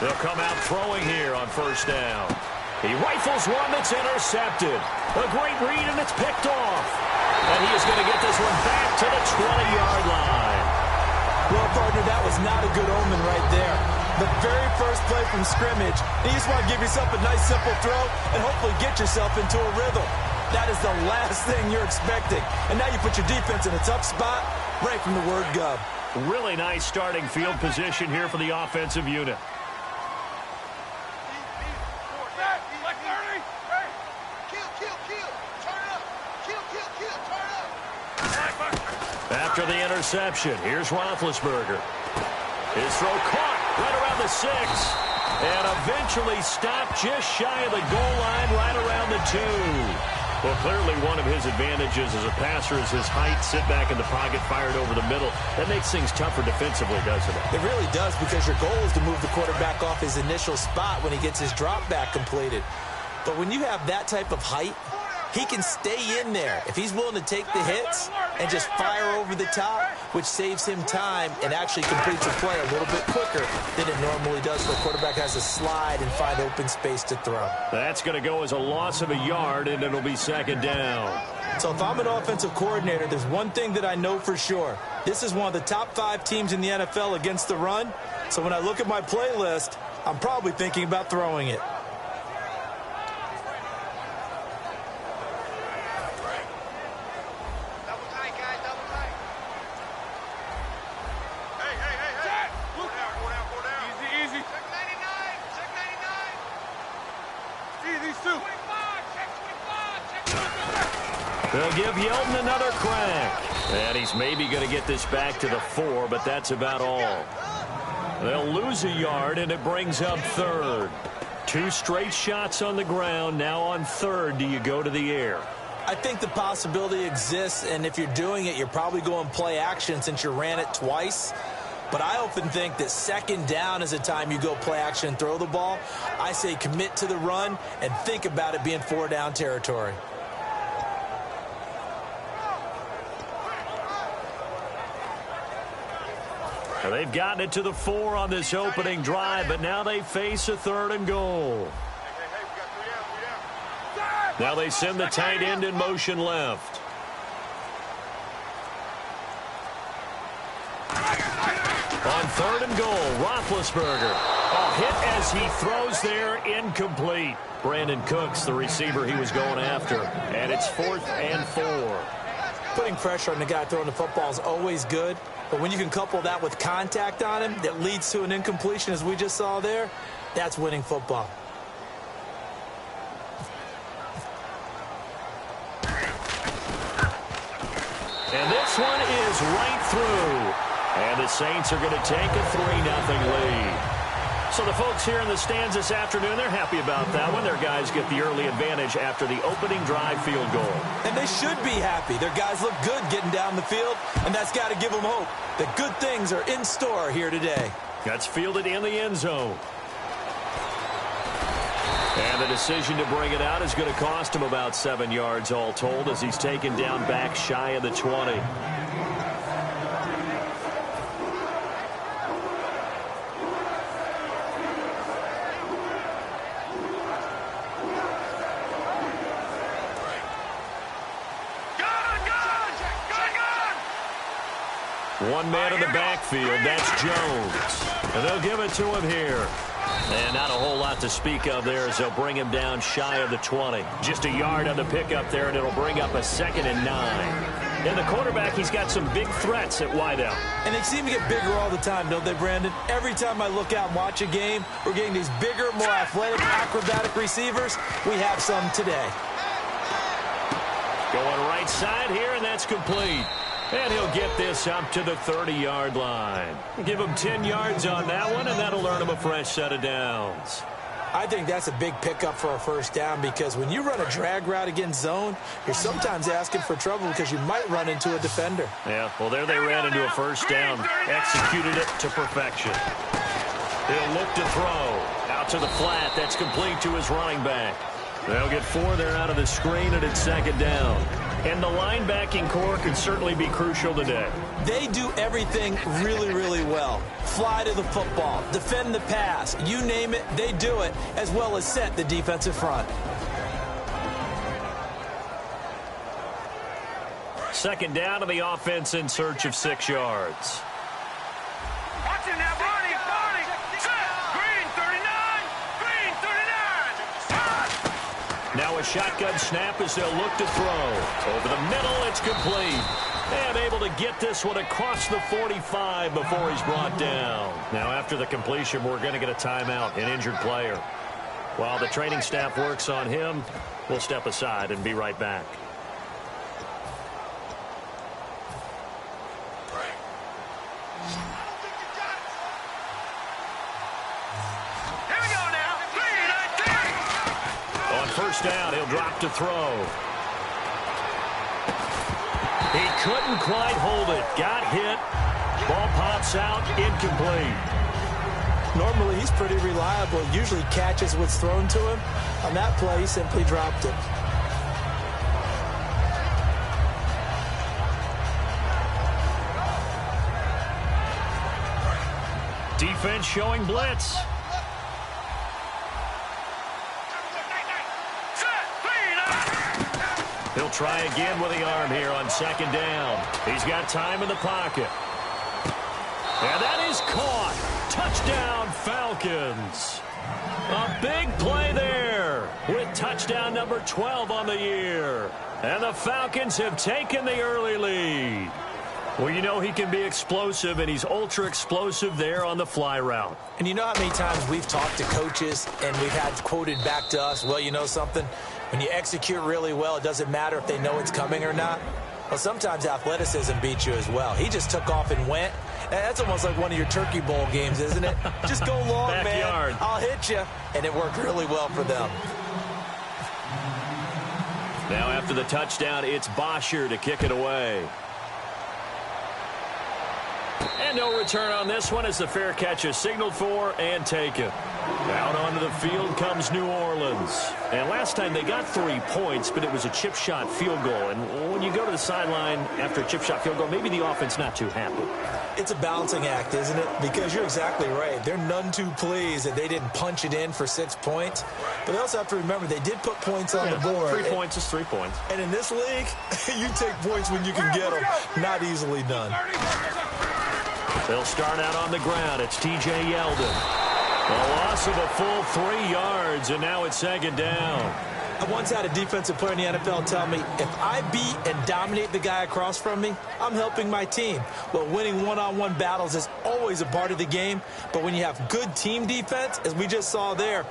They'll come out throwing here on first down. He rifles one that's intercepted. A great read, and it's picked off. And he is going to get this one back to the 20-yard line. Well, partner, that was not a good omen right there. The very first play from scrimmage, you just want to give yourself a nice, simple throw and hopefully get yourself into a rhythm. That is the last thing you're expecting. And now you put your defense in a tough spot right from the word go. Really nice starting field position here for the offensive unit. After the interception, here's Roethlisberger. His throw caught right around the 6. And eventually stopped just shy of the goal line right around the 2. Well, clearly one of his advantages as a passer is his height. Sit back in the pocket, fired over the middle. That makes things tougher defensively, doesn't it? It really does, because your goal is to move the quarterback off his initial spot when he gets his drop back completed. But when you have that type of height, he can stay in there if he's willing to take the hits and just fire over the top, which saves him time and actually completes a play a little bit quicker than it normally does, where the quarterback has to slide and find open space to throw. That's going to go as a loss of a yard, and it'll be second down. So if I'm an offensive coordinator, there's one thing that I know for sure. This is one of the top 5 teams in the NFL against the run. So when I look at my playlist, I'm probably thinking about throwing it. They'll give Yeldon another crack. And he's maybe going to get this back to the 4, but that's about all. They'll lose a yard, and it brings up third. 2 straight shots on the ground. Now on third, do you go to the air? I think the possibility exists, and if you're doing it, you're probably going play action since you ran it twice. But I often think that second down is a time you go play action and throw the ball. I say commit to the run and think about it being 4-down territory. Well, they've gotten it to the 4 on this opening drive, but now they face a 3rd and goal. Now they send the tight end in motion left. On 3rd and goal, Roethlisberger. A hit as he throws there, incomplete. Brandon Cooks, the receiver he was going after. And it's 4th and 4. Putting pressure on the guy throwing the football is always good. But when you can couple that with contact on him that leads to an incompletion, as we just saw there, that's winning football. And this one is right through. And the Saints are going to take a 3-0 lead. So the folks here in the stands this afternoon, they're happy about that one. Their guys get the early advantage after the opening drive field goal. And they should be happy. Their guys look good getting down the field, and that's got to give them hope that good things are in store here today. That's fielded in the end zone. And the decision to bring it out is going to cost him about 7 yards all told, as he's taken down back shy of the 20. One man in the backfield, that's Jones. And they'll give it to him here. And not a whole lot to speak of there as they'll bring him down shy of the 20. Just a yard on the pickup there, and it'll bring up a 2nd and 9. And the quarterback, he's got some big threats at wideout. And they seem to get bigger all the time, don't they, Brandon? Every time I look out and watch a game, we're getting these bigger, more athletic, acrobatic receivers. We have some today. Going right side here, and that's complete. And he'll get this up to the 30-yard line. Give him 10 yards on that one, and that'll earn him a fresh set of downs. I think that's a big pickup for a first down, because when you run a drag route against zone, you're sometimes asking for trouble because you might run into a defender. Yeah, well, there they ran into a first down. Executed it to perfection. He'll look to throw. Out to the flat. That's complete to his running back. They'll get 4 there out of the screen, and it's 2nd down. And the linebacking core could certainly be crucial today. They do everything really, really well. Fly to the football, defend the pass, you name it, they do it, as well as set the defensive front. Second down to the offense in search of 6 yards. Watch him now, Barney, Barney. Set. Green, 39. Green, 39. Now a shotgun snap as they'll look to throw. Over the middle, it's complete. And able to get this one across the 45 before he's brought down. Now after the completion, we're going to get a timeout, an injured player. While the training staff works on him, we'll step aside and be right back. First down, he'll drop to throw. He couldn't quite hold it. Got hit. Ball pops out, incomplete. Normally, he's pretty reliable. Usually catches what's thrown to him. On that play, he simply dropped it. Defense showing blitz. He'll try again with the arm here on second down. He's got time in the pocket. And that is caught. Touchdown, Falcons. A big play there with touchdown number 12 on the year. And the Falcons have taken the early lead. Well, you know he can be explosive, and he's ultra-explosive there on the fly route. And you know how many times we've talked to coaches and we've had quoted back to us, well, you know something? When you execute really well, it doesn't matter if they know it's coming or not. Well, sometimes athleticism beats you as well. He just took off and went. And that's almost like one of your Turkey Bowl games, isn't it? Just go long, Backyard. man. I'll hit you. And it worked really well for them. Now after the touchdown, it's Bosher to kick it away. And no return on this one as the fair catch is signaled for and taken. Out onto the field comes New Orleans. And last time they got 3 points, but it was a chip shot field goal. And when you go to the sideline after a chip shot field goal, maybe the offense not too happy. It's a balancing act, isn't it? Because you're exactly right. They're none too pleased that they didn't punch it in for 6 points. But they also have to remember they did put points on the board. 3 points is 3 points. And in this league, you take points when you can get them. Not easily done. They'll start out on the ground. It's T.J. Yeldon. A loss of a full 3 yards, and now it's second down. I once had a defensive player in the NFL tell me, if I beat and dominate the guy across from me, I'm helping my team. Well, winning one-on-one battles is always a part of the game, but when you have good team defense, as we just saw there,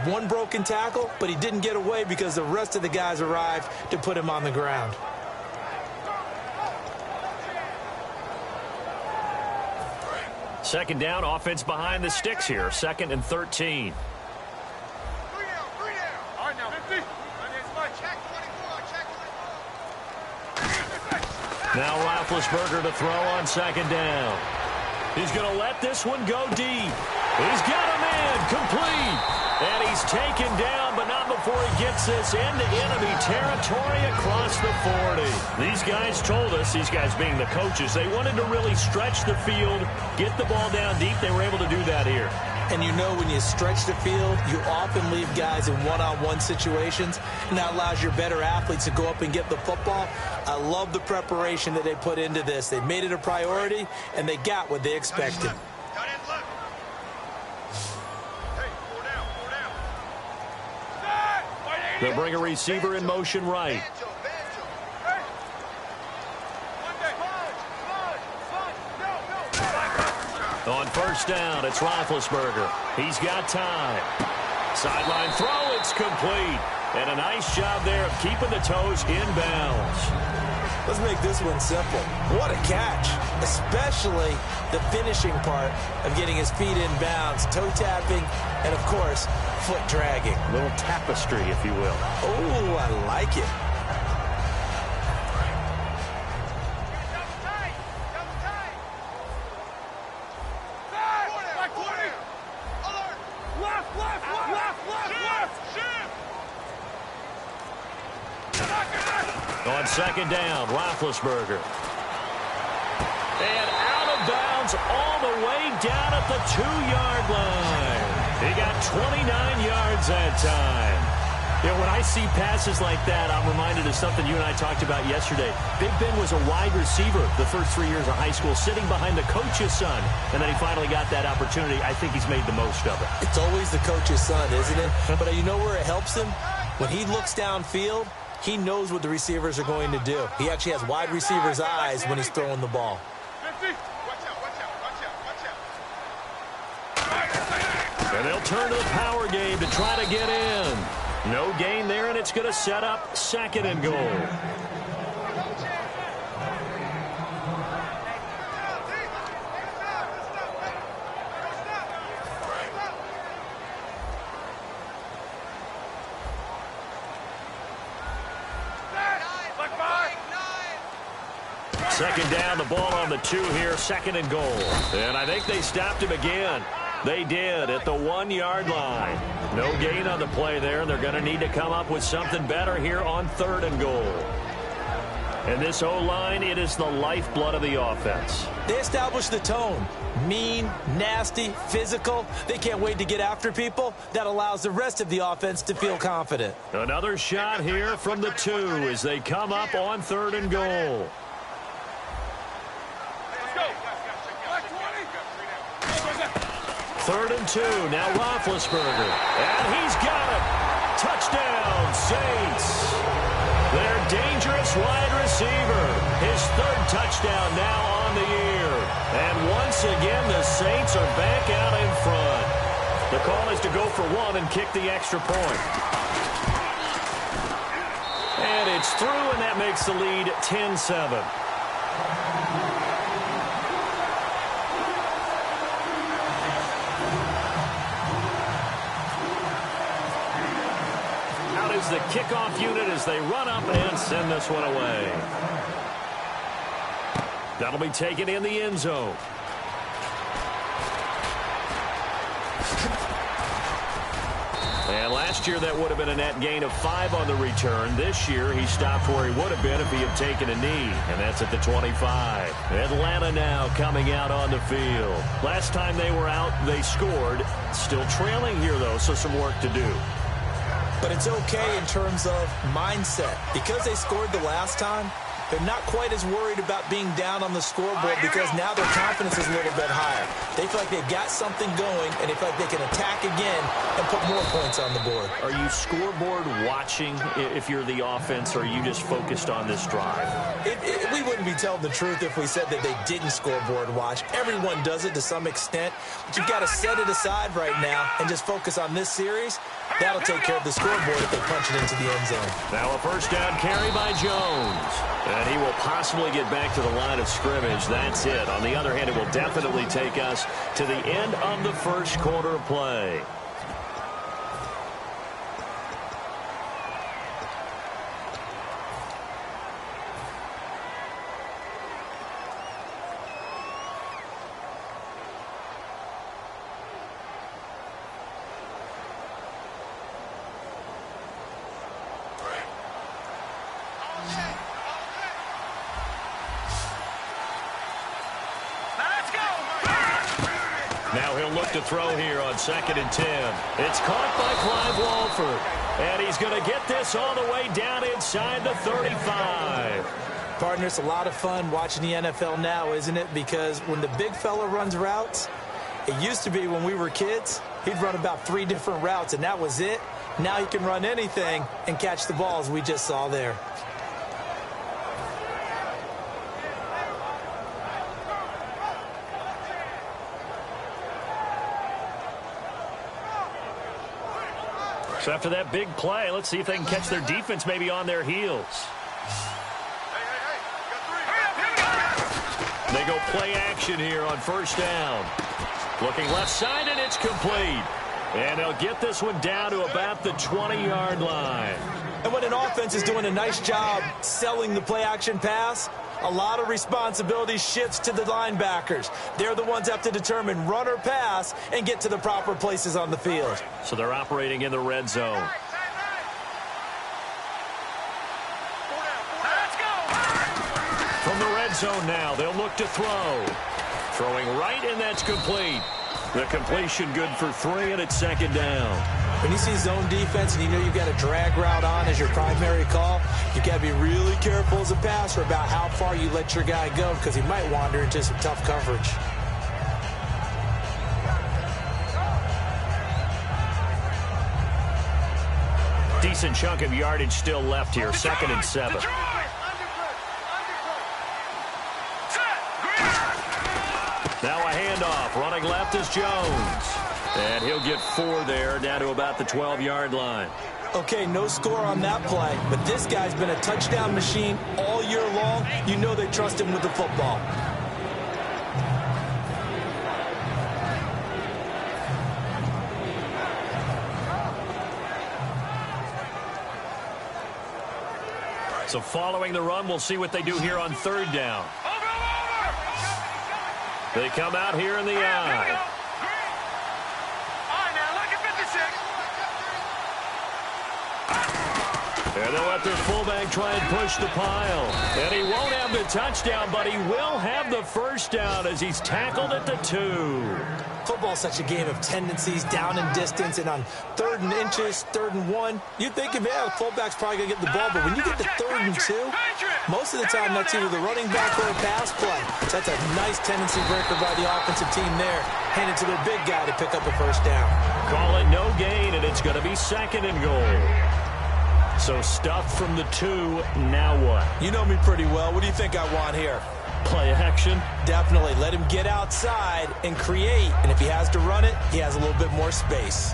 one broken tackle, but he didn't get away because the rest of the guys arrived to put him on the ground. Second down, offense behind the sticks here. 2nd and 13. Now Roethlisberger to throw on second down. He's going to let this one go deep. He's got a man complete. And he's taken down, but not before he gets this into enemy territory across the 40. These guys told us, these guys being the coaches, they wanted to really stretch the field, get the ball down deep. They were able to do that here. And you know when you stretch the field, you often leave guys in one-on-one situations, and that allows your better athletes to go up and get the football. I love the preparation that they put into this. They made it a priority, and they got what they expected. They'll bring a receiver in motion right. On first down, it's Roethlisberger. He's got time. Sideline throw, it's complete. And a nice job there of keeping the toes in bounds. Let's make this one simple. What a catch, especially the finishing part of getting his feet in bounds, toe tapping, and, of course, foot dragging. A little tapestry, if you will. Oh, I like it. On second down, Roethlisberger. And out of bounds all the way down at the 2-yard line. He got 29 yards that time. Yeah, when I see passes like that, I'm reminded of something you and I talked about yesterday. Big Ben was a wide receiver the first 3 years of high school, sitting behind the coach's son. And then he finally got that opportunity. I think he's made the most of it. It's always the coach's son, isn't it? But you know where it helps him? When he looks downfield, he knows what the receivers are going to do. He actually has wide receivers' eyes when he's throwing the ball. And they'll turn to the power game to try to get in. No gain there, and it's going to set up second and goal. Second down, the ball on the 2 here, second and goal. And I think they stopped him again. They did at the 1-yard line. No gain on the play there, and they're going to need to come up with something better here on third and goal. And this O-line, it is the lifeblood of the offense. They establish the tone. Mean, nasty, physical. They can't wait to get after people. That allows the rest of the offense to feel confident. Another shot here from the 2 as they come up on third and goal. Third and 2, now Roethlisberger. And he's got it. Touchdown, Saints. Their dangerous wide receiver. His third touchdown now on the year. And once again, the Saints are back out in front. The call is to go for 1 and kick the extra point. And it's through, and that makes the lead 10-7. The kickoff unit as they run up and send this one away. That'll be taken in the end zone. And last year that would have been a net gain of 5 on the return. This year he stopped where he would have been if he had taken a knee, and that's at the 25. Atlanta now coming out on the field. Last time they were out, they scored. Still trailing here, though, so some work to do. But it's okay in terms of mindset. Because they scored the last time, they're not quite as worried about being down on the scoreboard because now their confidence is a little bit higher. They feel like they've got something going, and they feel like they can attack again and put more points on the board. Are you scoreboard watching if you're the offense, or are you just focused on this drive? We wouldn't be telling the truth if we said that they didn't scoreboard watch. Everyone does it to some extent, but you've got to set it aside right now and just focus on this series. That'll take care of the scoreboard if they punch it into the end zone. Now a first down carry by Jones. And he will possibly get back to the line of scrimmage. That's it. On the other hand, it will definitely take us to the end of the first quarter of play. Now he'll look to throw here on 2nd and 10. It's caught by Clive Walford. And he's going to get this all the way down inside the 35. Partner, it's a lot of fun watching the NFL now, isn't it? Because when the big fella runs routes, it used to be when we were kids, he'd run about 3 different routes, and that was it. Now he can run anything and catch the balls we just saw there. So after that big play, let's see if they can catch their defense maybe on their heels. They go play action here on first down. Looking left side, and it's complete. And they'll get this one down to about the 20-yard line. And when an offense is doing a nice job selling the play action pass, a lot of responsibility shifts to the linebackers. They're the ones that have to determine run or pass and get to the proper places on the field. So they're operating in the red zone. zone now. They'll look to throw. Throwing right, and that's complete. The completion good for 3, and it's second down. When you see zone defense and you know you've got a drag route on as your primary call, you've got to be really careful as a passer about how far you let your guy go because he might wander into some tough coverage. Decent chunk of yardage still left here. Second and 7. Now a handoff. Running left is Jones. And he'll get 4 there, down to about the 12-yard line. Okay, no score on that play, but this guy's been a touchdown machine all year long. You know they trust him with the football. So following the run, we'll see what they do here on third down. They come out here in the eye. And they'll let their fullback try and push the pile. And he won't have the touchdown, but he will have the first down as he's tackled at the 2. Football's such a game of tendencies, down and distance, and on 3rd and inches, 3rd and 1, you'd think, yeah, the fullback's probably going to get the ball, but when you get to 3rd and 2, most of the time that's either the running back or a pass play. So that's a nice tendency breaker by the offensive team there. Hand it to their big guy to pick up a first down. Call it no gain, and it's going to be 2nd and goal. So stuff from the 2, now what? You know me pretty well. What do you think I want here? Play action? Definitely. Let him get outside and create. And if he has to run it, he has a little bit more space.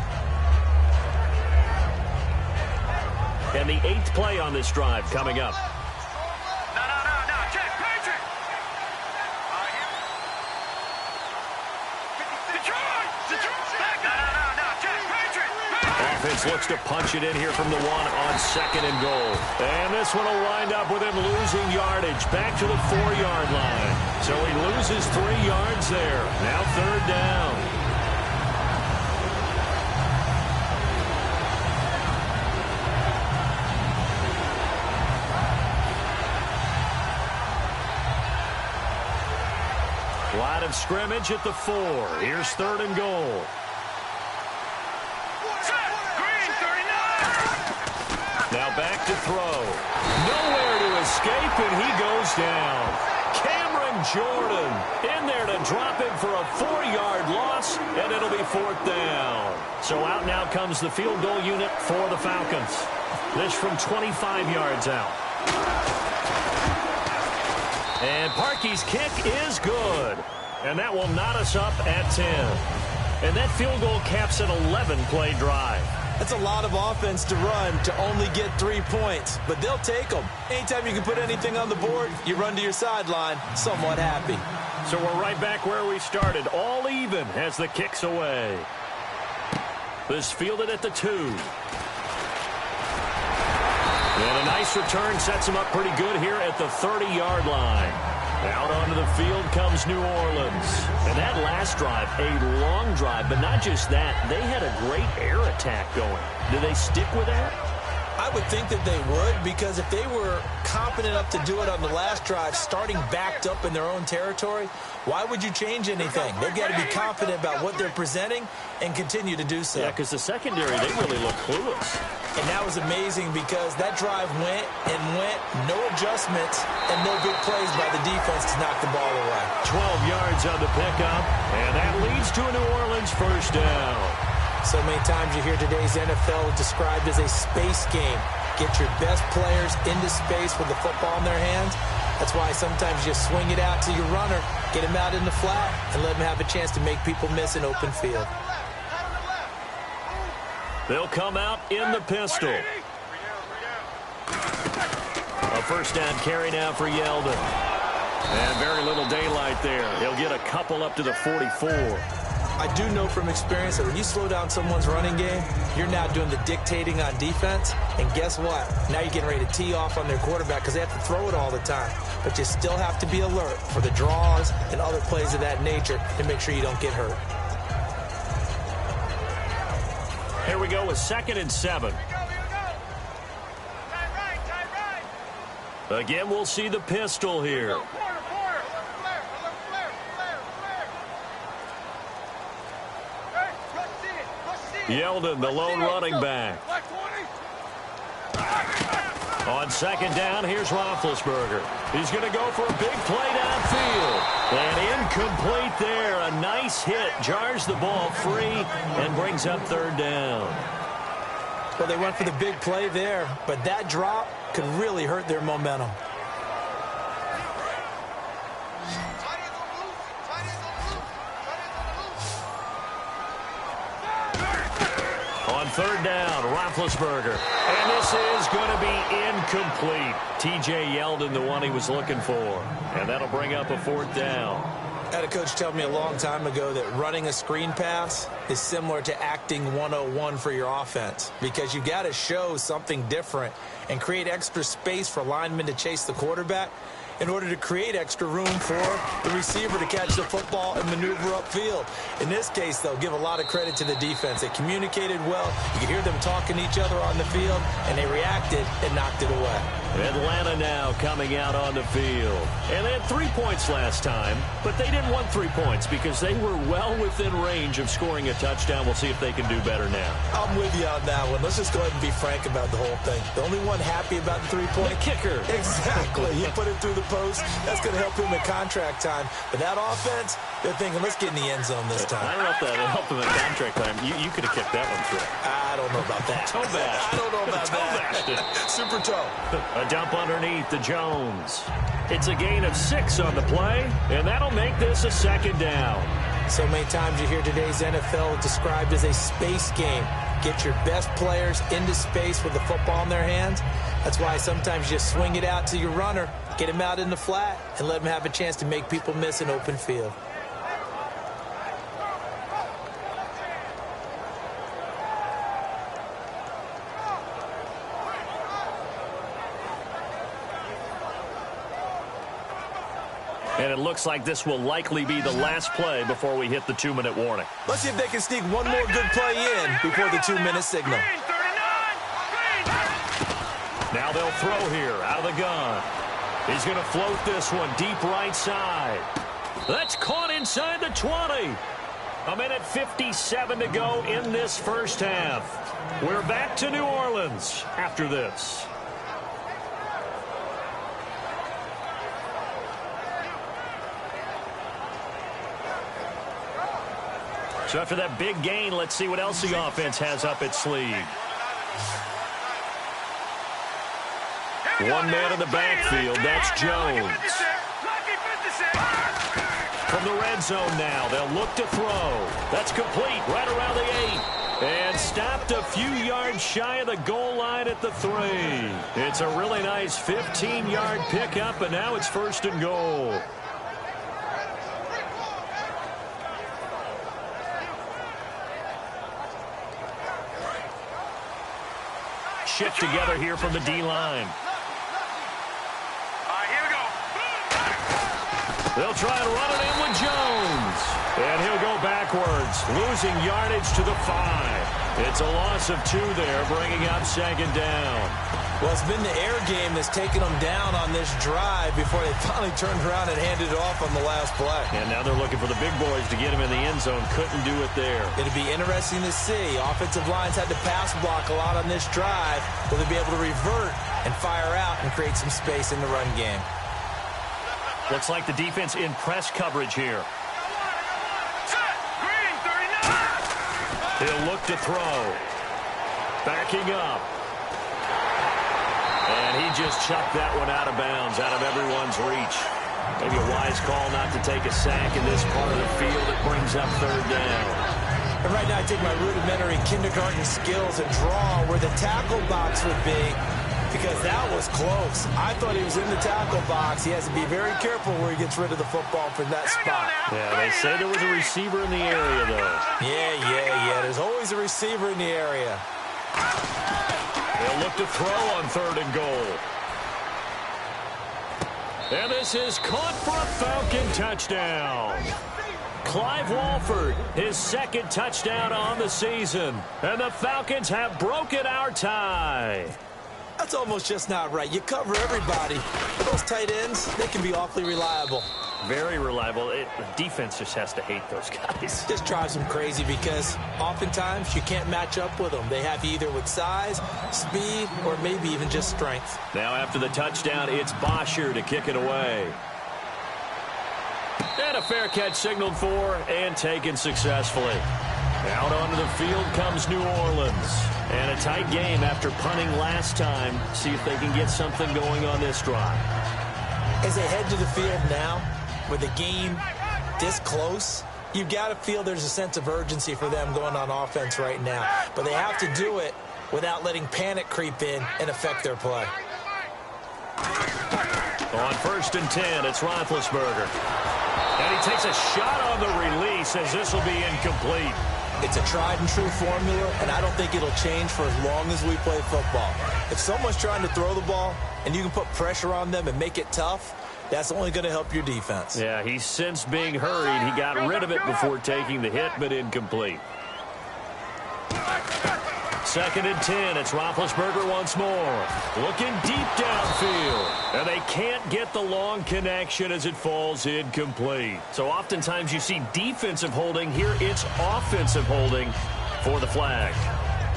And the 8th play on this drive coming up. Offense looks to punch it in here from the 1 on 2nd and goal. And this one will wind up with him losing yardage back to the 4-yard line. So he loses 3 yards there. Now 3rd down. Line of scrimmage at the 4. Here's 3rd and goal. Now back to throw. Nowhere to escape, and he goes down. Cameron Jordan in there to drop him for a 4-yard loss, and it'll be 4th down. So out now comes the field goal unit for the Falcons. This from 25 yards out. And Parkey's kick is good. And that will knot us up at 10. And that field goal caps an 11-play drive. That's a lot of offense to run to only get 3 points, but they'll take them. Anytime you can put anything on the board, you run to your sideline somewhat happy. So we're right back where we started, all even as the kick's away. This fielded at the 2. And a nice return sets him up pretty good here at the 30-yard line. Out onto the field comes New Orleans. And that last drive, a long drive, but not just that. They had a great air attack going. Do they stick with that? I would think that they would, because if they were confident enough to do it on the last drive, starting backed up in their own territory, why would you change anything? They've got to be confident about what they're presenting and continue to do so. Yeah, because the secondary, they really look clueless. And that was amazing because that drive went and went, no adjustments, and no big plays by the defense to knock the ball away. 12 yards on the pickup, and that leads to a New Orleans first down. So many times you hear today's NFL described as a space game. Get your best players into space with the football in their hands. That's why sometimes you swing it out to your runner, get him out in the flat, and let him have a chance to make people miss an open field. They'll come out in the pistol. A first down carry now for Yeldon. And very little daylight there. He'll get a couple up to the 44. I do know from experience that when you slow down someone's running game, you're now doing the dictating on defense. And guess what? Now you're getting ready to tee off on their quarterback because they have to throw it all the time. But you still have to be alert for the draws and other plays of that nature to make sure you don't get hurt. Here we go with 2nd and 7. Again, we'll see the pistol here. Yeldon, the lone running back. On second down, here's Roethlisberger. He's going to go for a big play downfield. And incomplete there. A nice hit. Jars the ball free and brings up third down. Well, they went for the big play there, but that drop could really hurt their momentum. On third down, Roethlisberger. And this is going to be incomplete. T.J. Yeldon, the one he was looking for. And that'll bring up a fourth down. I had a coach tell me a long time ago that running a screen pass is similar to acting 101 for your offense, because you got to show something different and create extra space for linemen to chase the quarterback in order to create extra room for the receiver to catch the football and maneuver upfield. In this case, though, give a lot of credit to the defense. They communicated well. You could hear them talking to each other on the field, and they reacted and knocked it away. Atlanta now coming out on the field. And they had 3 points last time, but they didn't want 3 points because they were well within range of scoring a touchdown. We'll see if they can do better now. I'm with you on that one. Let's just go ahead and be frank about the whole thing. The only one happy about the 3-point? The kicker. Exactly. He put it through the post. That's going to help him at contract time. But that offense, they're thinking, let's get in the end zone this time. I don't know if that'll help him at contract time. You could have kicked that one through. I don't know about that. Toe bash. I don't know about that. Super toe. A dump underneath to Jones. It's a gain of 6 on the play, and that'll make this a second down. So many times you hear today's NFL described as a space game. Get your best players into space with the football in their hands. That's why sometimes you just swing it out to your runner, get him out in the flat, and let him have a chance to make people miss an open field. And it looks like this will likely be the last play before we hit the 2-minute warning. Let's see if they can sneak one more good play in before the 2-minute signal. Now they'll throw here out of the gun. He's going to float this one deep right side. That's caught inside the 20. 1:57 to go in this first half. We're back to New Orleans after this. So after that big gain, let's see what else the offense has up its sleeve. One man in the backfield, that's Jones. From the red zone now, they'll look to throw. That's complete, right around the 8. And stopped a few yards shy of the goal line at the 3. It's a really nice 15-yard pickup, and now it's 1st and goal. Shift together here from the D-line. Here we go. They'll try and run it in with Jones. And he'll go backwards, losing yardage to the 5. It's a loss of 2 there, bringing up 2nd down. Well, it's been the air game that's taken them down on this drive before they finally turned around and handed it off on the last play. And now they're looking for the big boys to get him in the end zone. Couldn't do it there. It'll be interesting to see. Offensive lines had to pass block a lot on this drive. Will they be able to revert and fire out and create some space in the run game? Looks like the defense in press coverage here. Green, 39. He'll look to throw. Backing up. And he just chucked that one out of bounds, out of everyone's reach. Maybe a wise call not to take a sack in this part of the field. It brings up 3rd down. And right now I take my rudimentary kindergarten skills and draw where the tackle box would be, because that was close. I thought he was in the tackle box. He has to be very careful where he gets rid of the football from that spot. Yeah, they say there was a receiver in the area, though. Yeah. There's always a receiver in the area. They'll look to throw on 3rd and goal. And this is caught for a Falcon touchdown. Clive Walford, his 2nd touchdown on the season. And the Falcons have broken our tie. That's almost just not right. You cover everybody. Those tight ends, they can be awfully reliable. Very reliable. The defense just has to hate those guys. Just drives them crazy because oftentimes you can't match up with them. They have you either with size, speed, or maybe even just strength. Now after the touchdown, it's Bosher to kick it away. And a fair catch signaled for and taken successfully. Out onto the field comes New Orleans. And a tight game after punting last time. See if they can get something going on this drive. As they head to the field now, with the game this close, you've got to feel there's a sense of urgency for them going on offense right now. But they have to do it without letting panic creep in and affect their play. On 1st and 10, it's Roethlisberger. And he takes a shot on the release as this will be incomplete. It's a tried-and-true formula, and I don't think it'll change for as long as we play football. If someone's trying to throw the ball and you can put pressure on them and make it tough, that's only going to help your defense. Yeah, he's since being hurried. He got rid of it before taking the hit, but incomplete. 2nd and 10, it's Roethlisberger once more. Looking deep downfield. And they can't get the long connection as it falls incomplete. So oftentimes you see defensive holding. Here it's offensive holding for the flag.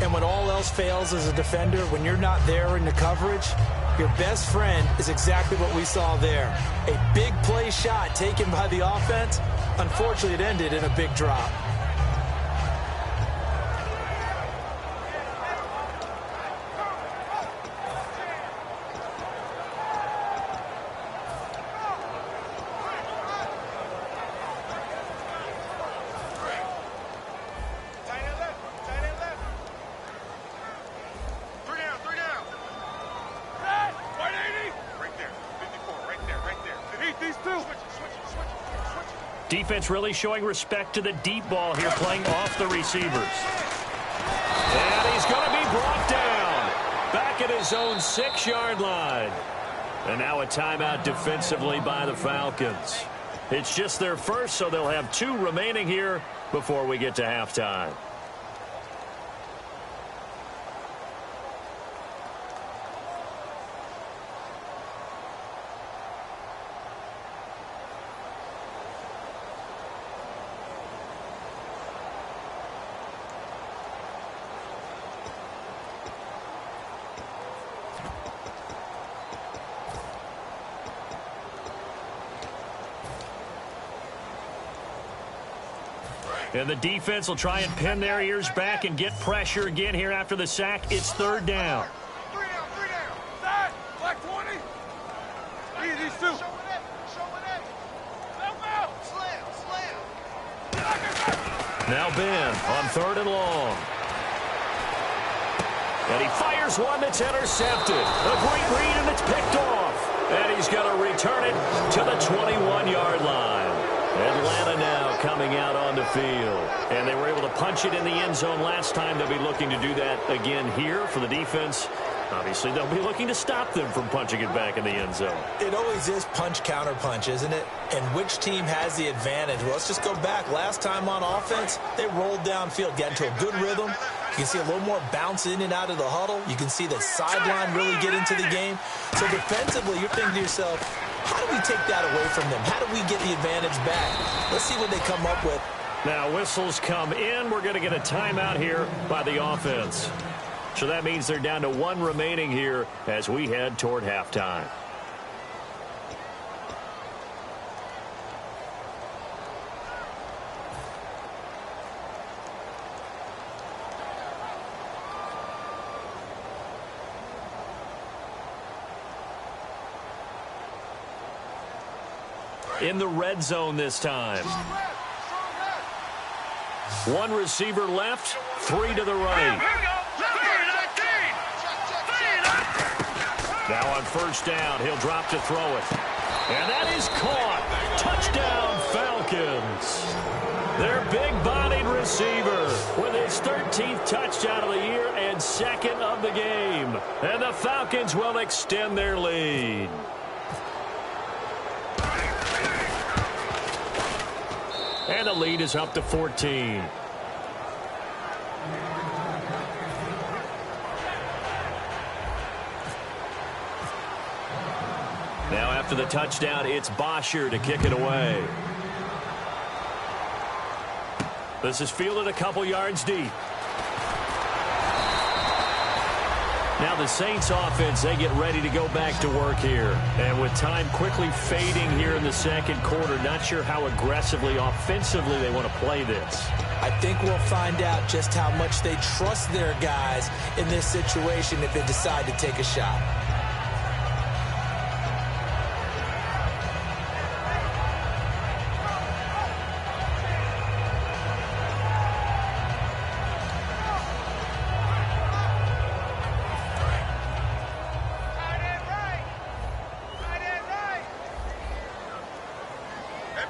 And when all else fails as a defender, when you're not there in the coverage, your best friend is exactly what we saw there. A big play shot taken by the offense. Unfortunately, it ended in a big drop. Defense really showing respect to the deep ball here, playing off the receivers. And he's going to be brought down. Back at his own 6-yard line. And now a timeout defensively by the Falcons. It's just their first, so they'll have 2 remaining here before we get to halftime. And the defense will try and pin their ears back and get pressure again here after the sack. It's 3rd down. 3 down. Side, black 20. These 2. Now Ben on 3rd and long. And he fires one that's intercepted. A great read, and it's picked off. And he's going to return it to the 21-yard line. Atlanta now coming out on the field. And they were able to punch it in the end zone last time. They'll be looking to do that again here for the defense. Obviously, they'll be looking to stop them from punching it back in the end zone. It always is punch-counter-punch, isn't it? And which team has the advantage? Well, let's just go back. Last time on offense, they rolled downfield, got into a good rhythm. You can see a little more bounce in and out of the huddle. You can see the sideline really get into the game. So defensively, you're thinking to yourself, how do we take that away from them? How do we get the advantage back? Let's see what they come up with. Now whistles come in. We're going to get a timeout here by the offense. So that means they're down to 1 remaining here as we head toward halftime. In the red zone this time. 1 receiver left, 3 to the right. Now on 1st down, he'll drop to throw it. And that is caught. Touchdown, Falcons. Their big-bodied receiver with his 13th touchdown of the year and 2nd of the game. And the Falcons will extend their lead. And the lead is up to 14. Now after the touchdown, it's Bosher to kick it away. This is fielded a couple yards deep. Now the Saints offense, they get ready to go back to work here. And with time quickly fading here in the second quarter, not sure how aggressively, offensively they want to play this. I think we'll find out just how much they trust their guys in this situation if they decide to take a shot.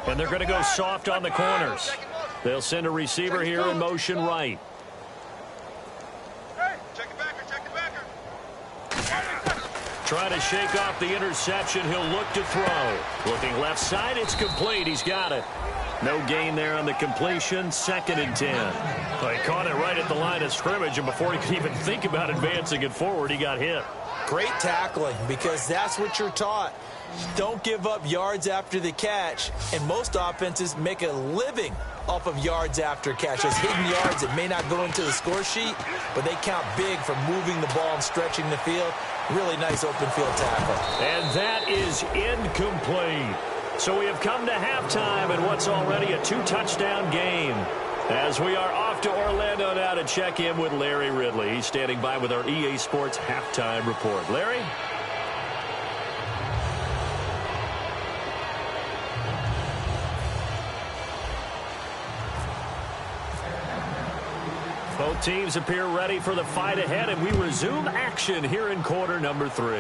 And they're going to go soft on the corners. They'll send a receiver here in motion right. Trying to shake off the interception. He'll look to throw. Looking left side. It's complete. He's got it. No gain there on the completion. 2nd and 10. Well, he caught it right at the line of scrimmage, and before he could even think about advancing it forward, he got hit. Great tackling, because that's what you're taught. Don't give up yards after the catch, and most offenses make a living off of yards after catch. Those hidden yards that may not go into the score sheet, but they count big for moving the ball and stretching the field. Really nice open field tackle. And that is incomplete. So we have come to halftime in what's already a 2-touchdown game. As we are off to Orlando now to check in with Larry Ridley. He's standing by with our EA Sports halftime report. Larry? Both teams appear ready for the fight ahead, and we resume action here in quarter number 3.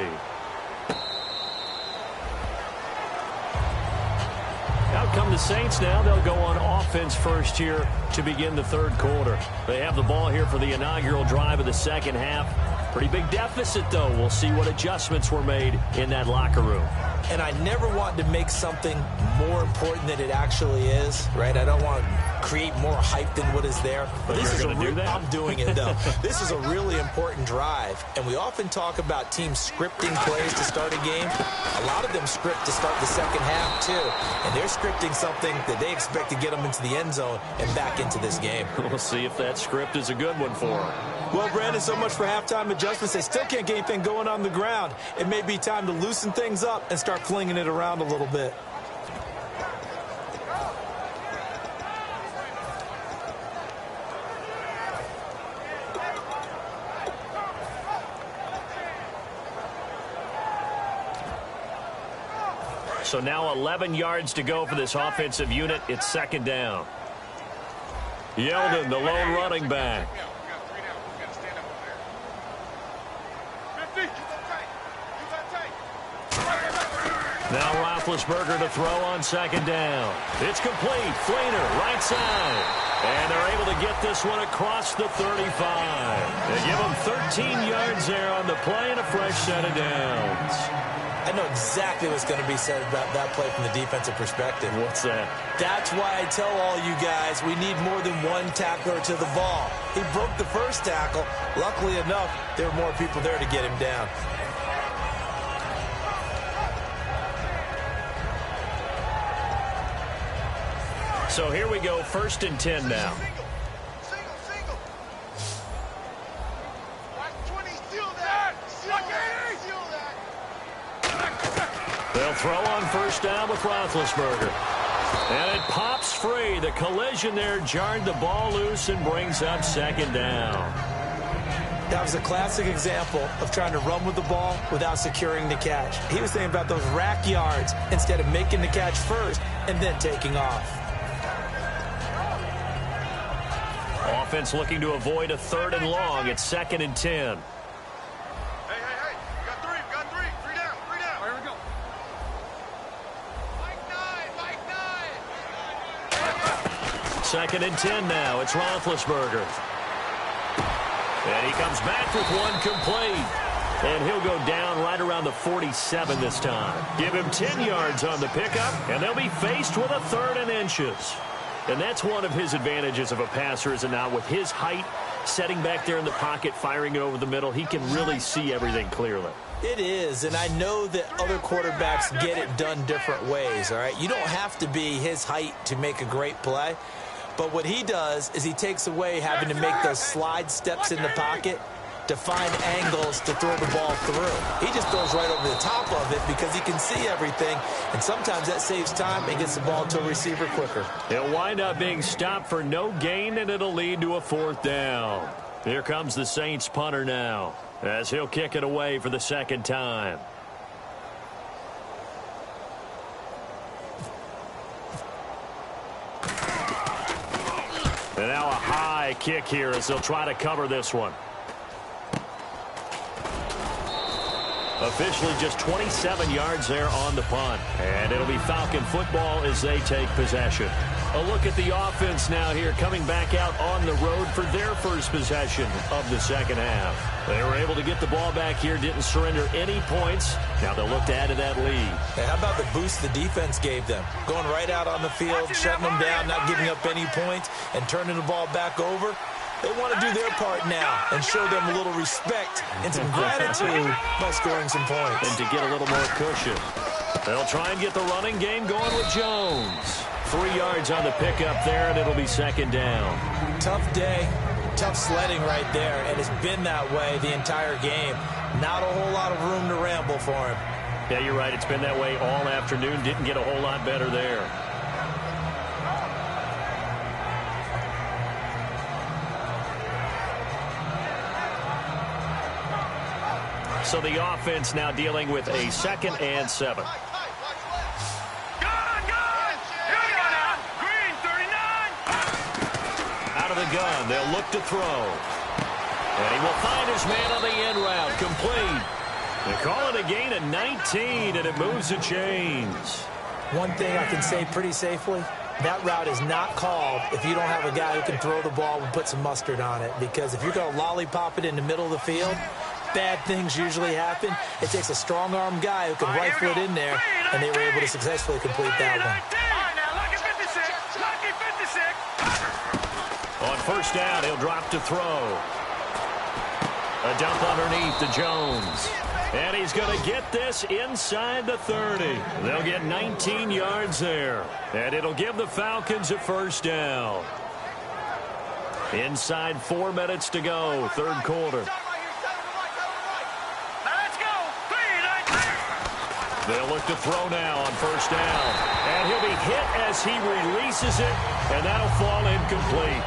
Out come the Saints now. They'll go on offense first here to begin the third quarter. They have the ball here for the inaugural drive of the second half. Pretty big deficit, though. We'll see what adjustments were made in that locker room. And I never want to make something more important than it actually is, right? I don't want to create more hype than what is there. But this is going to do that? I'm doing it, though. This is a really important drive, and we often talk about teams scripting plays to start a game. A lot of them script to start the second half, too, and they're scripting something that they expect to get them into the end zone and back into this game. We'll see if that script is a good one for them. Well, Brandon, so much for halftime adjustments. They still can't get anything going on the ground. It may be time to loosen things up and start flinging it around a little bit. So now 11 yards to go for this offensive unit. It's second down. Yeldon, the lone running back. Now Roethlisberger to throw on second down. It's complete. Flainer, right side. And they're able to get this one across the 35. They give him 13 yards there on the play and a fresh set of downs. I know exactly what's going to be said about that play from the defensive perspective. What's that? That's why I tell all you guys we need more than one tackler to the ball. He broke the first tackle. Luckily enough, there were more people there to get him down. So here we go, 1st and 10 now. They'll throw on first down with Roethlisberger. And it pops free. The collision there jarred the ball loose and brings up second down. That was a classic example of trying to run with the ball without securing the catch. He was thinking about those rack yards instead of making the catch first and then taking off. Offense looking to avoid a 3rd and long. It's 2nd and 10. Hey, we got three. Three down. All right, here we go. Mike 9. 2nd and 10 now. It's Roethlisberger. And he comes back with one complete. And he'll go down right around the 47 this time. Give him 10 yards on the pickup, and they'll be faced with a 3rd and inches. And that's one of his advantages of a passer, is it not? With his height, setting back there in the pocket, firing it over the middle. He can really see everything clearly. It is, and I know that other quarterbacks get it done different ways, all right? You don't have to be his height to make a great play, but what he does is he takes away having to make those slide steps in the pocket to find angles to throw the ball through. He just throws right over the top of it because he can see everything, and sometimes that saves time and gets the ball to a receiver quicker. He'll wind up being stopped for no gain, and it'll lead to a 4th down. Here comes the Saints punter now, as he'll kick it away for the 2nd time. And now a high kick here as they'll try to cover this one. Officially just 27 yards there on the punt. And it'll be Falcon football as they take possession. A look at the offense now here, coming back out on the road for their first possession of the 2nd half. They were able to get the ball back here, didn't surrender any points. Now they'll look to add to that lead. Hey, how about the boost the defense gave them? Going right out on the field, shutting them down, not giving up any points, and turning the ball back over. They want to do their part now and show them a little respect and some gratitude by scoring some points. And to get a little more cushion. They'll try and get the running game going with Jones. 3 yards on the pickup there, and it'll be 2nd down. Tough day, tough sledding right there, and it's been that way the entire game. Not a whole lot of room to ramble for him. Yeah, you're right. It's been that way all afternoon. Didn't get a whole lot better there. So the offense now dealing with a 2nd and 7. Out of the gun, they'll look to throw. And he will find his man on the end route, complete. They call it a gain of 19, and it moves the chains. One thing I can say pretty safely, that route is not called if you don't have a guy who can throw the ball and put some mustard on it. Because if you're going to lollipop it in the middle of the field, bad things usually happen. It takes a strong-arm guy who can rifle it in there, and they were able to successfully complete that one. On 1st down, he'll drop to throw. A dump underneath to Jones. And he's going to get this inside the 30. They'll get 19 yards there. And it'll give the Falcons a 1st down. Inside 4 minutes to go, 3rd quarter. They'll look to throw now on 1st down. And he'll be hit as he releases it, and that'll fall incomplete.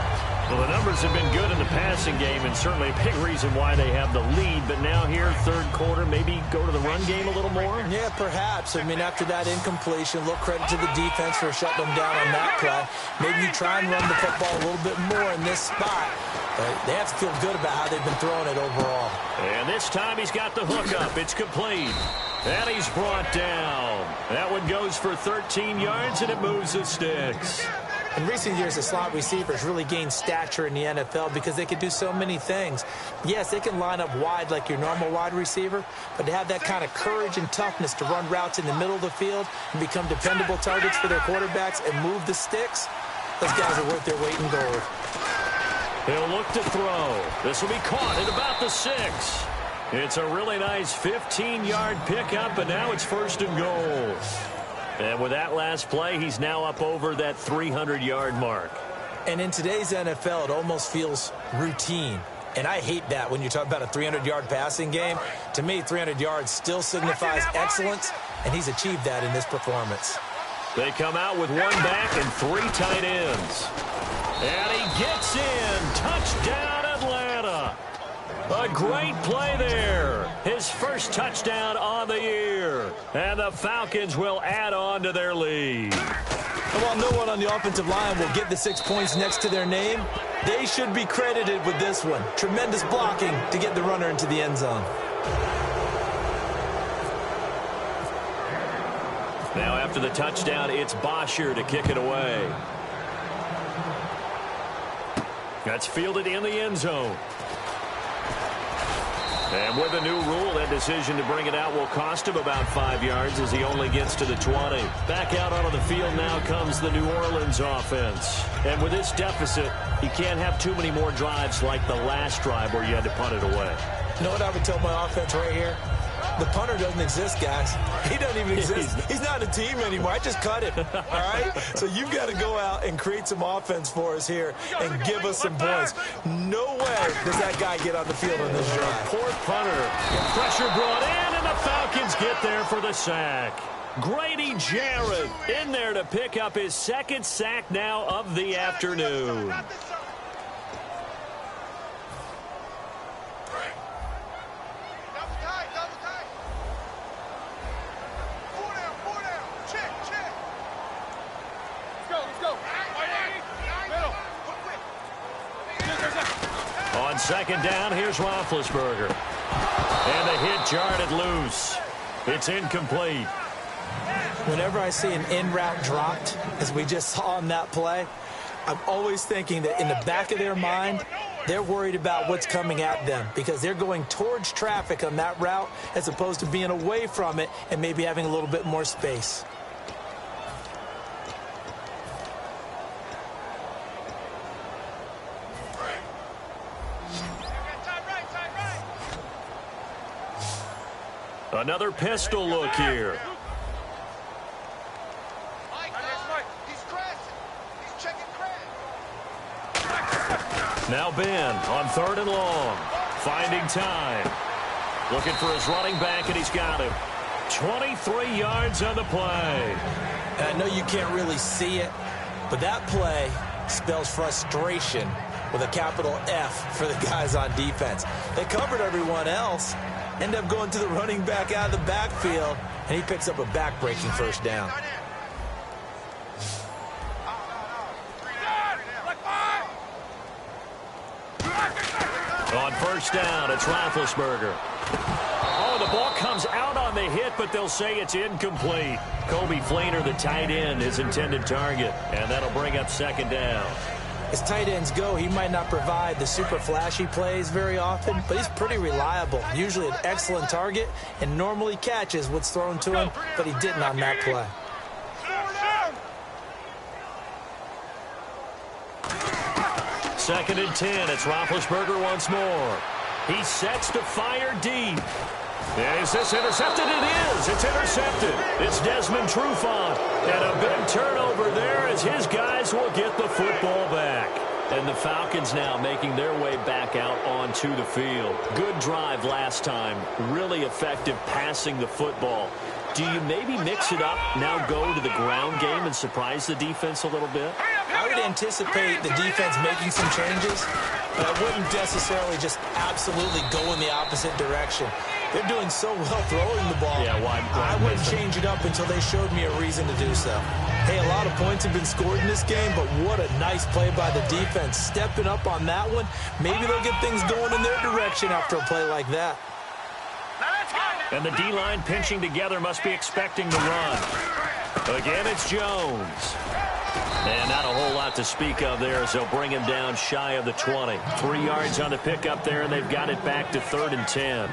Well, the numbers have been good in the passing game, and certainly a big reason why they have the lead. But now here, 3rd quarter, maybe go to the run game a little more? Yeah, perhaps. I mean, after that incompletion, a little credit to the defense for shutting them down on that play. Maybe you try and run the football a little bit more in this spot. They have to feel good about how they've been throwing it overall. And this time he's got the hook up. It's complete. And he's brought down. That one goes for 13 yards, and it moves the sticks. In recent years, the slot receivers really gained stature in the NFL because they can do so many things. Yes, they can line up wide like your normal wide receiver, but to have that kind of courage and toughness to run routes in the middle of the field and become dependable targets for their quarterbacks and move the sticks, those guys are worth their weight in gold. He'll look to throw. This will be caught at about the 6. It's a really nice 15-yard pickup, and now it's 1st and goal. And with that last play, he's now up over that 300-yard mark. And in today's NFL, it almost feels routine. And I hate that when you talk about a 300-yard passing game. To me, 300 yards still signifies excellence, and he's achieved that in this performance. They come out with 1 back and 3 tight ends. And he gets in. Touchdown, Atlanta. A great play there. His first touchdown on the year. And the Falcons will add on to their lead. And while no one on the offensive line will get the 6 points next to their name, they should be credited with this one. Tremendous blocking to get the runner into the end zone. Now after the touchdown, it's Bosher to kick it away. That's fielded in the end zone. And with a new rule, that decision to bring it out will cost him about 5 yards as he only gets to the 20. Back out onto the field now comes the New Orleans offense. And with this deficit, he can't have too many more drives like the last drive where you had to punt it away. You know what I would tell my offense right here? The punter doesn't exist, guys. He doesn't even exist. He's not a team anymore. I just cut him, all right? So you've got to go out and create some offense for us here and give us some points. No way does that guy get on the field on this drive. Poor punter. Pressure brought in, and the Falcons get there for the sack. Grady Jarrett in there to pick up his second sack now of the afternoon. On second down, here's Roethlisberger. And the hit jarred it loose. It's incomplete. Whenever I see an in-route dropped, as we just saw on that play, I'm always thinking that in the back of their mind, they're worried about what's coming at them because they're going towards traffic on that route as opposed to being away from it and maybe having a little bit more space. Another pistol look here. Now Ben on 3rd and long. Finding time. Looking for his running back, and he's got him. 23 yards on the play. And I know you can't really see it, but that play spells frustration with a capital F for the guys on defense. They covered everyone else, end up going to the running back out of the backfield, and he picks up a back-breaking first down. On first down, it's Roethlisberger. Oh, the ball comes out on the hit, but they'll say it's incomplete. Kobe Fleener, the tight end, his intended target, and that'll bring up second down. As tight ends go, he might not provide the super flashy plays very often, but he's pretty reliable. Usually an excellent target and normally catches what's thrown to him, but he didn't on that play. Second and 10. It's Roethlisberger once more. He sets to fire deep. Is this intercepted? It is. It's intercepted. It's Desmond Trufant. And a big turnover there as his guys will get the football back. And the Falcons now making their way back out onto the field. Good drive last time. Really effective passing the football. Do you maybe mix it up, now go to the ground game and surprise the defense a little bit? I would anticipate the defense making some changes, but I wouldn't necessarily just absolutely go in the opposite direction. They're doing so well throwing the ball. Yeah, why I wouldn't change it up until they showed me a reason to do so. Hey, a lot of points have been scored in this game, but what a nice play by the defense. Stepping up on that one, maybe they'll get things going in their direction after a play like that. And the D-line pinching together must be expecting the run. Again, it's Jones. And not a whole lot to speak of there as they'll bring him down shy of the 20. 3 yards on the pickup there, and they've got it back to 3rd and 10.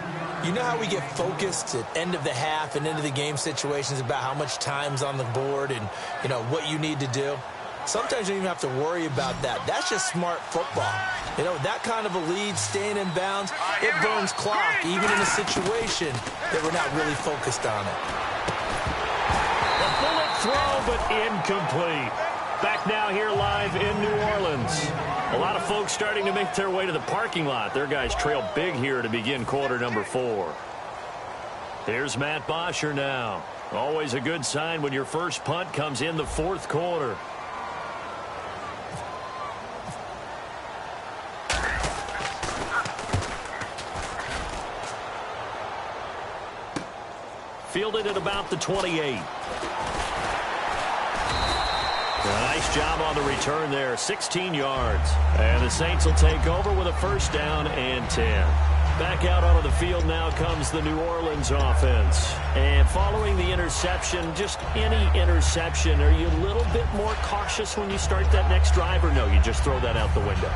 You know how we get focused at end of the half and into the game situations about how much time's on the board and, you know, what you need to do? Sometimes you don't even have to worry about that. That's just smart football. You know, that kind of a lead, staying in bounds, it burns clock, even in a situation that we're not really focused on it. A bullet throw, but incomplete. Back now here live in New Orleans. A lot of folks starting to make their way to the parking lot. Their guys trail big here to begin quarter number 4. Here's Matt Bosher now. Always a good sign when your first punt comes in the 4th quarter. Fielded at about the 28. Nice job on the return there, 16 yards. And the Saints will take over with a first down and 10. Back out onto the field now comes the New Orleans offense. And following the interception, just any interception, are you a little bit more cautious when you start that next drive, or no, you just throw that out the window?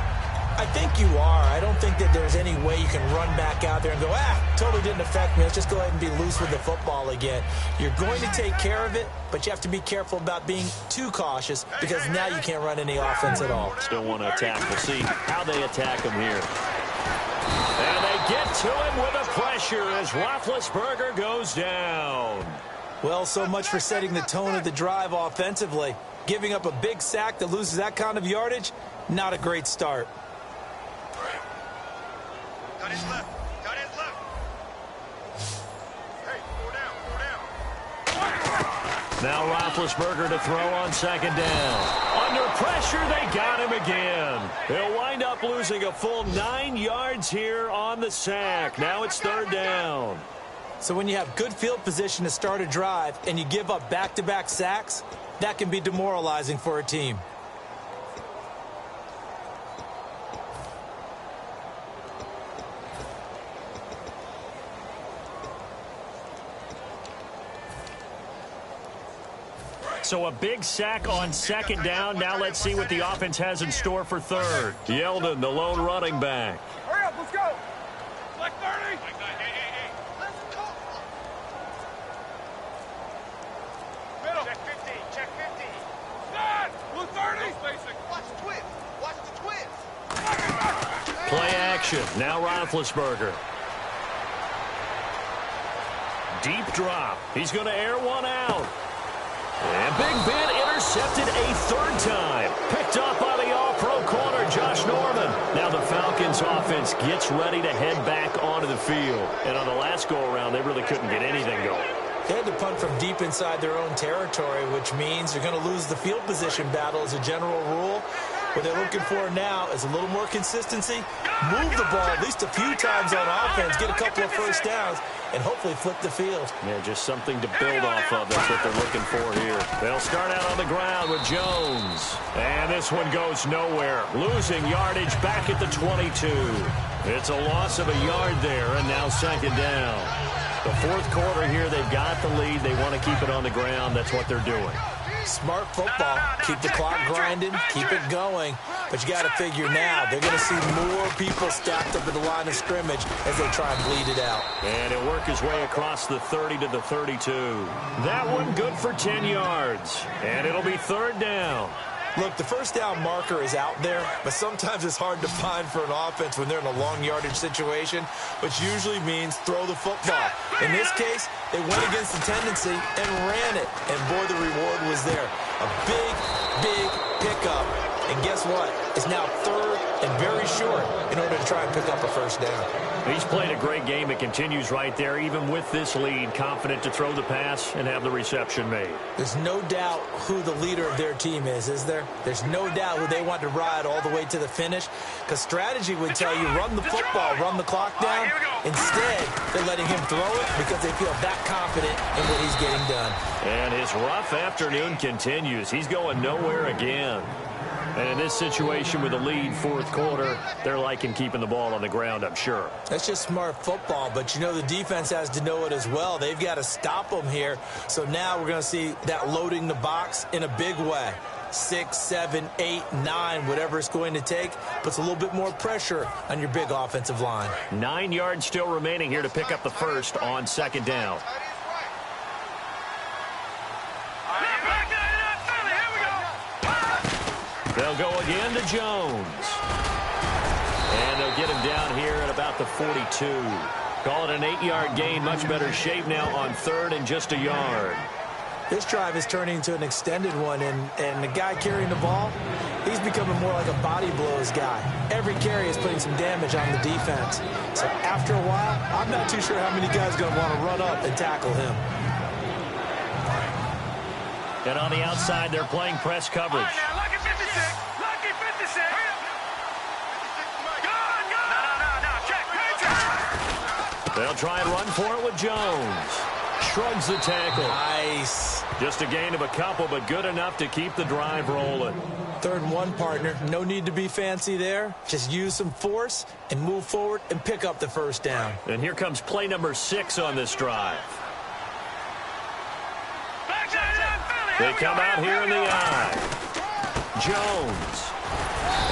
I think you are. I don't think that there's any way you can run back out there and go, totally didn't affect me. Let's just go ahead and be loose with the football again. You're going to take care of it, but you have to be careful about being too cautious because now you can't run any offense at all. Still want to attack. We'll see how they attack him here. And they get to him with the pressure as Roethlisberger goes down. Well, so much for setting the tone of the drive offensively. Giving up a big sack that loses that kind of yardage, not a great start. Cut his left. Cut his left. Hey, 4 down. Now Roethlisberger to throw on second down. Under pressure, they got him again. They'll wind up losing a full 9 yards here on the sack. Now it's third down. So when you have good field position to start a drive and you give up back-to-back sacks, that can be demoralizing for a team. So a big sack on second down. Now let's see what the offense has in store for third. Yeldon, the lone running back. Hurry up, let's go. Like 30. Hey. Let's go. Middle. Check 50. Check 50. Dad, blue 30. Watch the twins. Watch the twins. Play action. Now Roethlisberger. Deep drop. He's going to air one out. And Big Ben intercepted a third time. Picked up by the all-pro corner, Josh Norman. Now the Falcons offense gets ready to head back onto the field. And on the last go-around, they really couldn't get anything going. They had to punt from deep inside their own territory, which means they're going to lose the field position battle as a general rule. What they're looking for now is a little more consistency, move the ball at least a few times on offense, get a couple of first downs, and hopefully flip the field. Yeah, just something to build off of. That's what they're looking for here. They'll start out on the ground with Jones. And this one goes nowhere. Losing yardage back at the 22. It's a loss of a yard there, and now second down. The fourth quarter here, they've got the lead. They want to keep it on the ground. That's what they're doing. Smart football. Keep the clock grinding. Keep it going. But you got to figure now, they're going to see more people stacked up at the line of scrimmage as they try and bleed it out. And he'll work his way across the 30 to the 32. That one good for 10 yards. And it'll be third down. Look, the first down marker is out there, but sometimes it's hard to find for an offense when they're in a long yardage situation, which usually means throw the football. In this case, they went against the tendency and ran it, and boy, the reward was there. A big pickup, and guess what? It's now third and very short in order to try and pick up a first down. He's played a great game. It continues right there, even with this lead, confident to throw the pass and have the reception made. There's no doubt who the leader of their team is there? There's no doubt who they want to ride all the way to the finish, because strategy would tell you run the football, run the clock down. Instead, they're letting him throw it because they feel that confident in what he's getting done. And his rough afternoon continues. He's going nowhere again. And in this situation with a lead fourth quarter, they're liking keeping the ball on the ground, I'm sure. That's just smart football, but you know the defense has to know it as well. They've got to stop them here. So now we're going to see that loading the box in a big way. 6, 7, 8, 9, whatever it's going to take, puts a little bit more pressure on your big offensive line. 9 yards still remaining here to pick up the first on second down. They'll go again to Jones. And they'll get him down here at about the 42. Call it an 8-yard gain. Much better shape now on third and just a yard. This drive is turning into an extended one, and the guy carrying the ball, he's becoming more like a body blows guy. Every carry is putting some damage on the defense. So after a while, I'm not too sure how many guys are going to want to run up and tackle him. And on the outside, they're playing press coverage. Lucky 56. Lucky 56. Check. They'll try and run for it with Jones. Shrugs the tackle. Nice. Just a gain of a couple, but good enough to keep the drive rolling. 3rd and 1, partner. No need to be fancy there. Just use some force and move forward and pick up the first down. And here comes play number 6 on this drive. They come out here in the eye. Jones.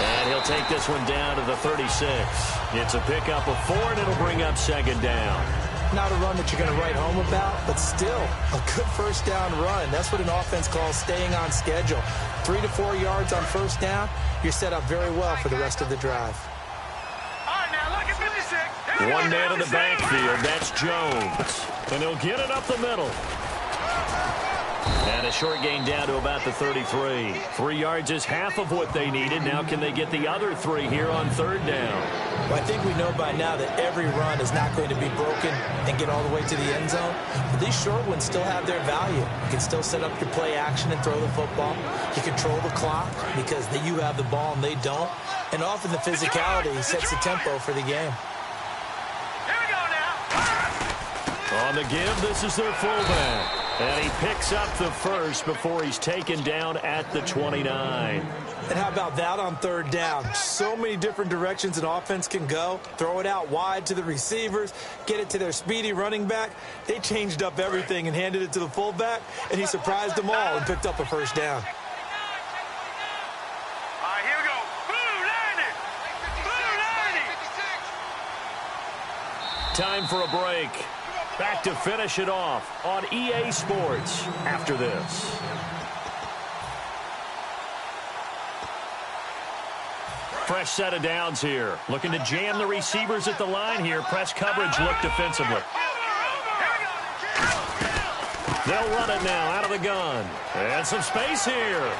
And he'll take this one down to the 36. It's a pickup of 4, and it'll bring up second down. Not a run that you're going to write home about, but still a good first down run. That's what an offense calls staying on schedule. 3 to 4 yards on first down, you're set up very well for the rest of the drive. All right, now look at 56. One man in the backfield, that's Jones. And he'll get it up the middle. And a short gain down to about the 33. 3 yards is half of what they needed. Now can they get the other 3 here on third down? Well, I think we know by now that every run is not going to be broken and get all the way to the end zone. But these short ones still have their value. You can still set up your play action and throw the football. You control the clock because you have the ball and they don't. And often the physicality sets the tempo for the game. Here we go now. On the give, this is their fullback. And he picks up the first before he's taken down at the 29. And how about that on third down? So many different directions an offense can go. Throw it out wide to the receivers, get it to their speedy running back. They changed up everything and handed it to the fullback, and he surprised them all and picked up a first down. All right, here we go. Blue 90. Blue 90. Time for a break. Back to finish it off on EA Sports after this. Fresh set of downs here. Looking to jam the receivers at the line here. Press coverage look defensively. They'll run it now out of the gun. And some space here.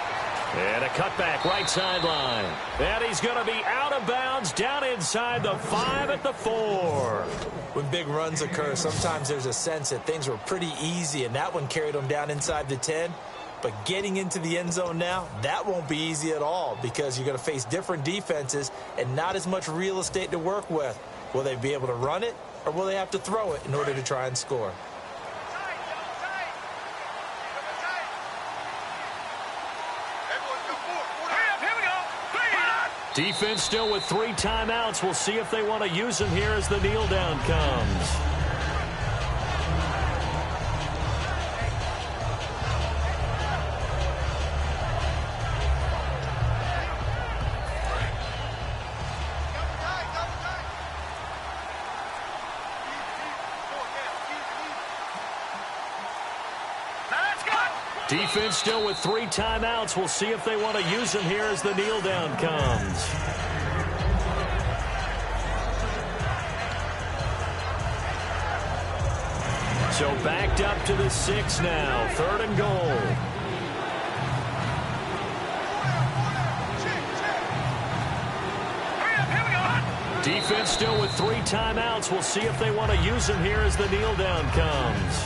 And a cutback right sideline. And he's going to be out of bounds down inside the 5 at the 4. When big runs occur, sometimes there's a sense that things were pretty easy, and that one carried them down inside the 10. But getting into the end zone now, that won't be easy at all because you're going to face different defenses and not as much real estate to work with. Will they be able to run it, or will they have to throw it in order to try and score? Defense still with 3 timeouts. We'll see if they want to use them here as the kneel down comes. Defense still with 3 timeouts. We'll see if they want to use them here as the kneel down comes. So backed up to the 6 now. 3rd and goal. Defense still with 3 timeouts. We'll see if they want to use them here as the kneel down comes.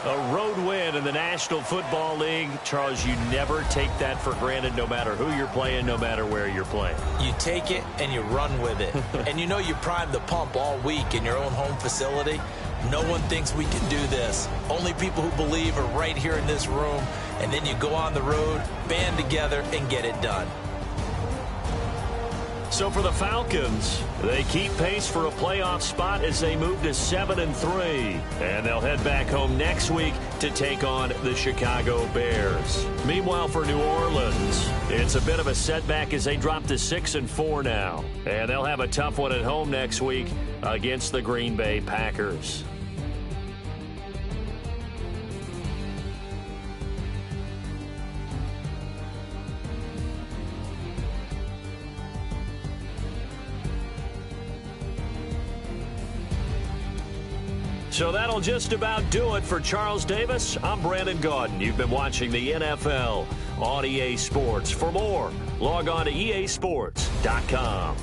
A road win in the National Football League. Charles, you never take that for granted no matter who you're playing, no matter where you're playing. You take it and you run with it. And you know you primed the pump all week in your own home facility. No one thinks we can do this. Only people who believe are right here in this room. And then you go on the road, band together, and get it done. So for the Falcons, they keep pace for a playoff spot as they move to 7-3. And they'll head back home next week to take on the Chicago Bears. Meanwhile, for New Orleans, it's a bit of a setback as they drop to 6-4 now. And they'll have a tough one at home next week against the Green Bay Packers. So that'll just about do it for Charles Davis. I'm Brandon Gaudin. You've been watching the NFL on EA Sports. For more, log on to easports.com.